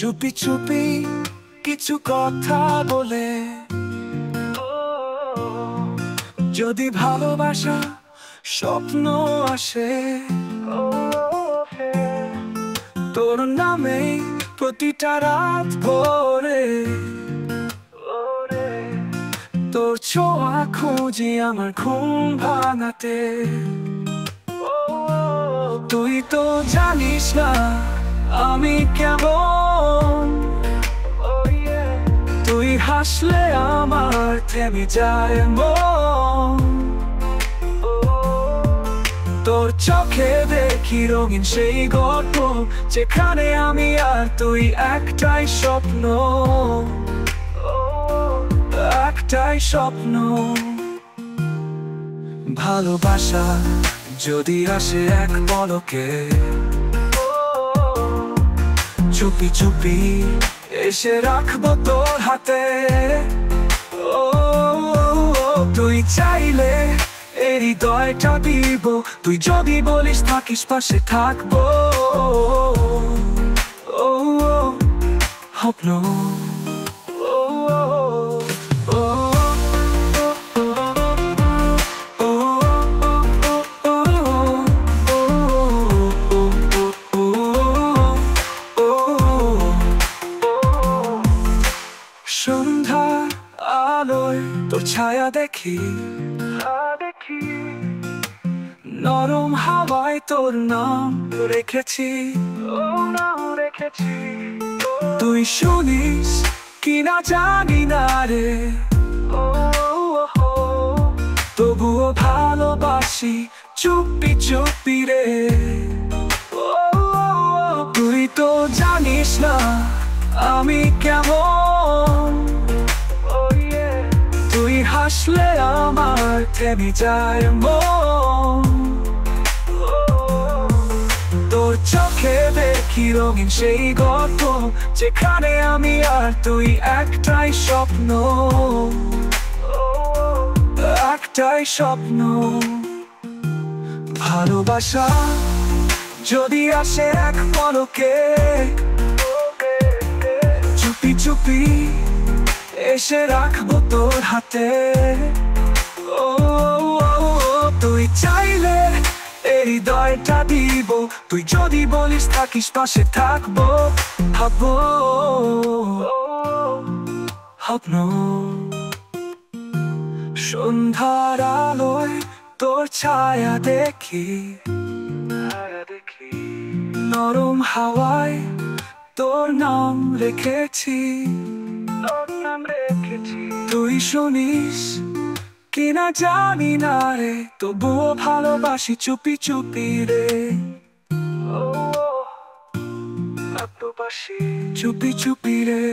চুপি চুপি কিছু কথা বলে, যদি ভালোবাসা স্বপ্ন আসে, তোর নামে প্রতিটা রাত ভোরে, তোর ছোঁয়া খুঁজি আমার ঘুম ভাঙাতে। তুই তো জানিস না আমি কেমন, তুই হাসলে আমার থেমে যায় মন। তোর চোখে দেখি রঙিন সেই গল্প, যেখানে আমি আর তুই একটাই স্বপ্ন, একটাই স্বপ্ন। ভালোবাসা যদি আসে এক পলকে, চুপি চুপি এসে রাখবো তোর হাতে। তুই চাইলে এই হৃদয়টা দিব, তুই যদি বলিস থাকিস পাশে থাকবো। স্বপ্ন সন্ধ্যার আলোয় তোর ছায়া দেখি, নরম হাওয়ায় তোর নাম রেখেছি। তুই শুনিস কিনা জানি না রে, তবুও ভালোবাসি চুপি চুপি রে। তুই তো জানিস না আমি কেমন, তুই হাসলে আমার থেমে যায় মন। তোর চোখে দেখি রঙিন সেই গল্প, যেখানে আমি আর তুই একটাই স্বপ্ন, একটাই স্বপ্ন। ভালোবাসা যদি আসে এক পলকে, চুপি চুপি এসে রাখবো তোর হাতে। তুই চাইলে এই হৃদয়টা দিব, তুই যদি বলিস থাকিস পাশে থাকবো, থাকবো। স্বপ্ন সন্ধ্যার আলোয় তোর ছায়া দেখি, নরম হাওয়ায় তোর নাম রেখেছি। তুই শুনিস কিনা জানি না রে, তবুও ভালোবাসি চুপি চুপি রে। ভালোবাসি চুপি চুপি রে।